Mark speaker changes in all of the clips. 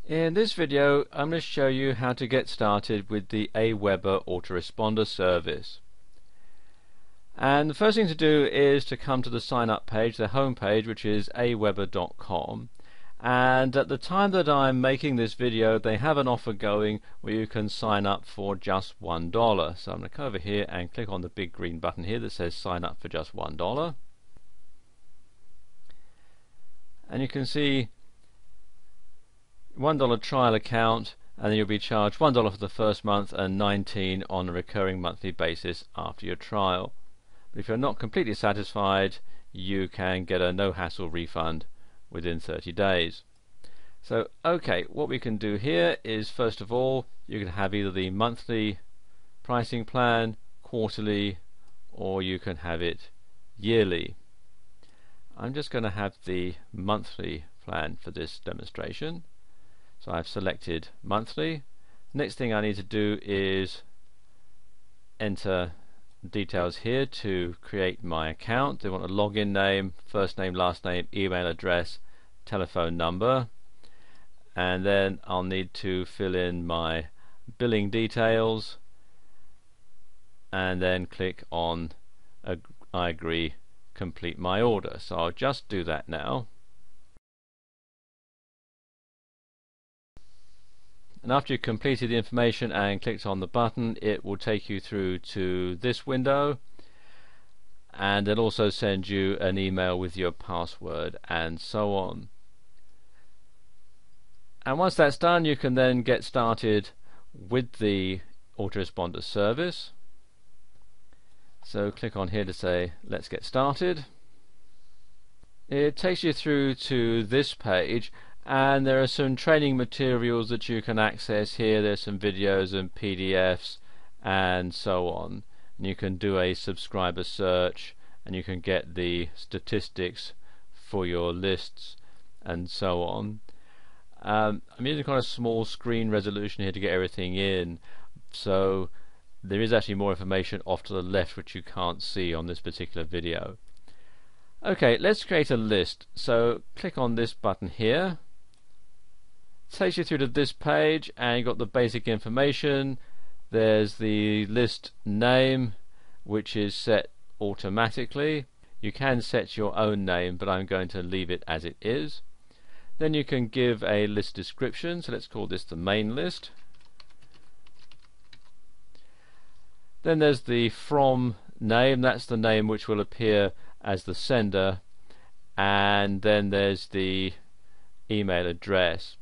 Speaker 1: In this video, I'm going to show you how to get started with the aweber autoresponder service. And the first thing to do is to come to the sign up page, the home page, which is aweber.com. And at the time that I'm making this video, they have an offer going where you can sign up for just $1. So I'm going to come over here and click on the big green button here that says sign up for just $1. And you can see $1 trial account, and then you'll be charged $1 for the first month and $19 on a recurring monthly basis after your trial. But if you're not completely satisfied, you can get a no hassle refund within 30 days. So okay, what we can do here is, first of all, you can have either the monthly pricing plan, quarterly, or you can have it yearly. I'm just going to have the monthly plan for this demonstration. So I've selected monthly. Next thing I need to do is enter details here to create my account. They want a login name, first name, last name, email address, telephone number, and then I'll need to fill in my billing details and then click on I agree, complete my order. So I'll just do that now. And after you've completed the information and clicked on the button, it will take you through to this window, and it'll also send you an email with your password and so on. And once that's done, you can then get started with the autoresponder service. So click on here to say let's get started. It takes you through to this page, and there are some training materials that you can access here. There's some videos and PDFs and so on. And you can do a subscriber search, and you can get the statistics for your lists and so on. I'm using quite a small screen resolution here to get everything in, so there is actually more information off to the left which you can't see on this particular video. Okay, let's create a list. So click on this button here. Takes you through to this page, and you've got the basic information. There's the list name, which is set automatically. You can set your own name, but I'm going to leave it as it is. Then you can give a list description, so let's call this the main list. Then there's the from name, that's the name which will appear as the sender, and then there's the email address.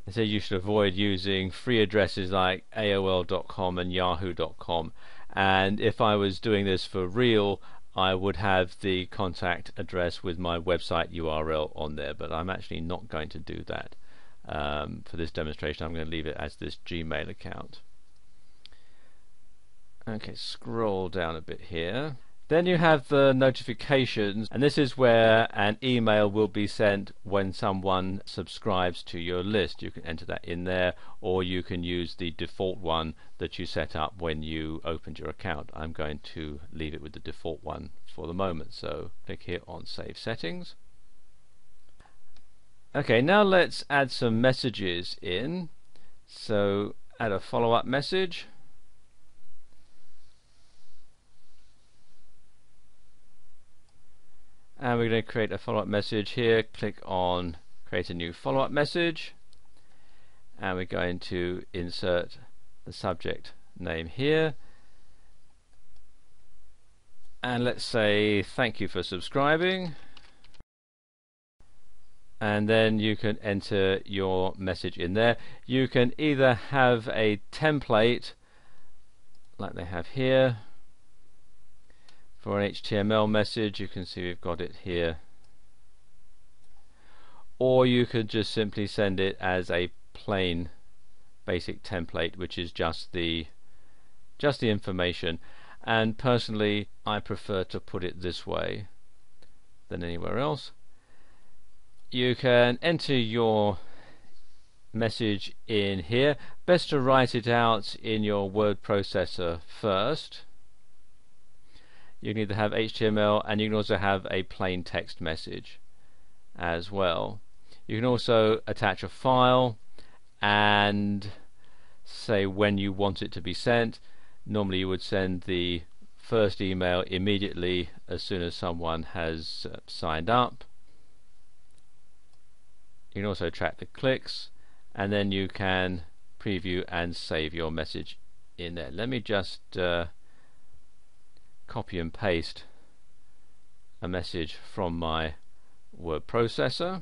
Speaker 1: They say you should avoid using free addresses like AOL.com and Yahoo.com, and if I was doing this for real, I would have the contact address with my website URL on there, but I'm actually not going to do that for this demonstration. I'm going to leave it as this Gmail account. Okay, scroll down a bit here. Then you have the notifications, and this is where an email will be sent when someone subscribes to your list. You can enter that in there, or you can use the default one that you set up when you opened your account. I'm going to leave it with the default one for the moment, so click here on Save Settings. Okay, now let's add some messages in. So add a follow-up message. And we're going to create a follow-up message here. Click on create a new follow-up message, and we're going to insert the subject name here, and let's say thank you for subscribing, and then you can enter your message in there. You can either have a template like they have here for an HTML message. You can see we've got it here, or you could just simply send it as a plain basic template, which is just the information. And personally, I prefer to put it this way than anywhere else. You can enter your message in here. Best to write it out in your word processor first. You can either have HTML, and you can also have a plain text message as well. You can also attach a file, and say when you want it to be sent. Normally you would send the first email immediately as soon as someone has signed up. You can also track the clicks, and then you can preview and save your message in there. Let me just copy and paste a message from my word processor,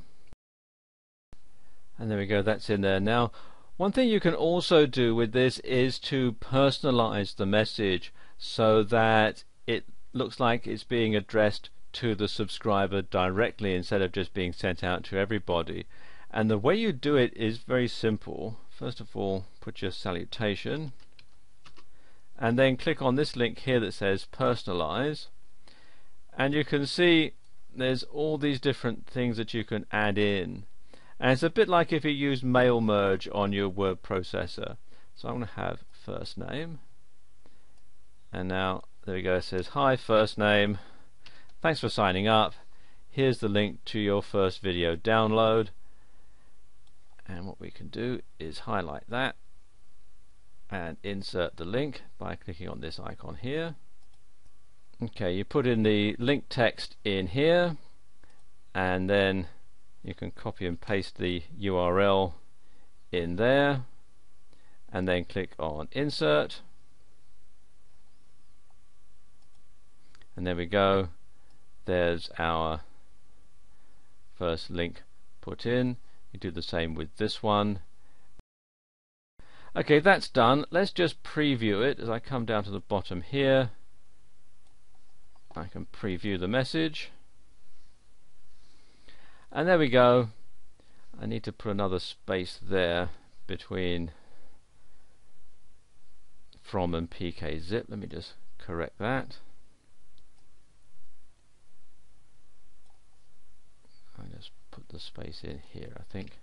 Speaker 1: and there we go, that's in there now. One thing you can also do with this is to personalize the message so that it looks like it's being addressed to the subscriber directly instead of just being sent out to everybody. And the way you do it is very simple. First of all, put your salutation and then click on this link here that says personalize, and you can see there's all these different things that you can add in, and it's a bit like if you use mail merge on your word processor. So I'm going to have first name, and now there we go, it says hi first name, thanks for signing up, here's the link to your first video download. And what we can do is highlight that and insert the link by clicking on this icon here. Okay, you put in the link text in here, and then you can copy and paste the URL in there, and then click on insert, and there we go, there's our first link put in. You do the same with this one. Okay, that's done. Let's just preview it. As I come down to the bottom here, I can preview the message, and there we go. I need to put another space there between from and pkzip. Let me just correct that. I just put the space in here, I think,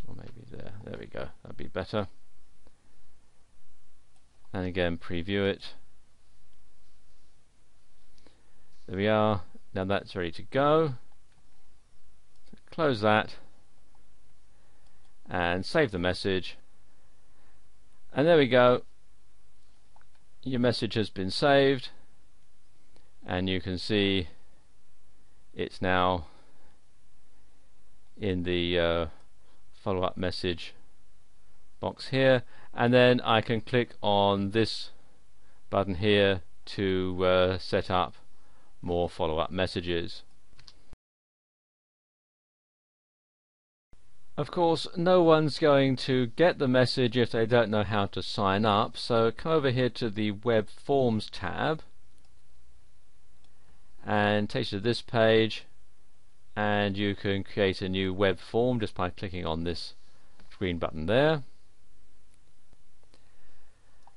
Speaker 1: or maybe there we go, that'd be better. And again, preview it. There we are, now that's ready to go. So close that and save the message, and there we go, your message has been saved, and you can see it's now in the follow-up message box here, and then I can click on this button here to set up more follow-up messages. Of course, no one's going to get the message if they don't know how to sign up, so come over here to the Web Forms tab, and takes you to this page, and you can create a new web form just by clicking on this green button there.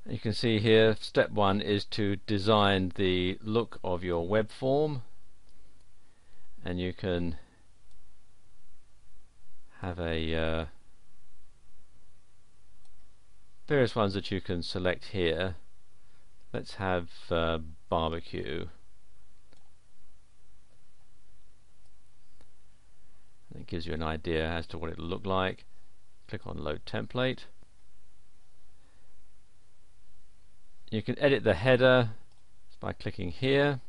Speaker 1: You can see here step 1 is to design the look of your web form, and you can have a various ones that you can select here. Let's have barbecue. It gives you an idea as to what it will look like. Click on load template. You can edit the header by clicking here.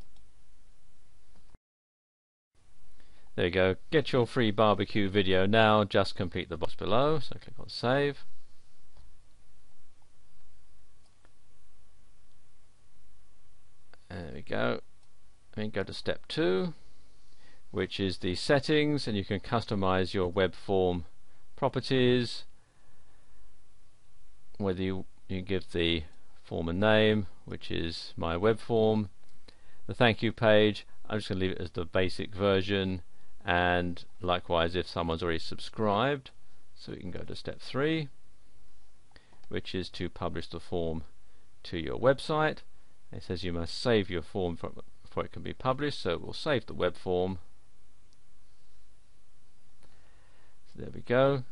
Speaker 1: There you go, get your free barbecue video now, just complete the box below, so click on save. There we go. And go to step 2, which is the settings, and you can customize your web form properties, whether you give the form a name, which is my web form. The thank you page, I'm just going to leave it as the basic version, and likewise if someone's already subscribed. So we can go to step 3, which is to publish the form to your website. It says you must save your form before it can be published, so we'll save the web form. So there we go,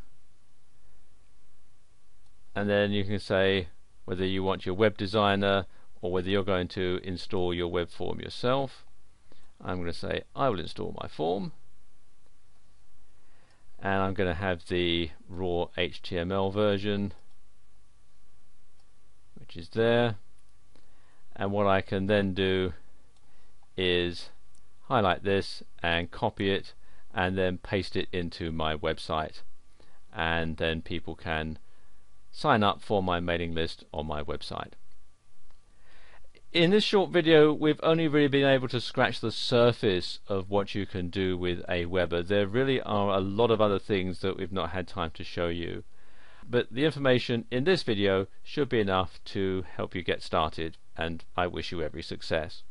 Speaker 1: and then you can say whether you want your web designer or whether you're going to install your web form yourself. I'm going to say I will install my form, and I'm going to have the raw HTML version, which is there. And what I can then do is highlight this and copy it and then paste it into my website, and then people can sign up for my mailing list on my website. In this short video, we've only really been able to scratch the surface of what you can do with aweber. There really are a lot of other things that we've not had time to show you, but the information in this video should be enough to help you get started, and I wish you every success.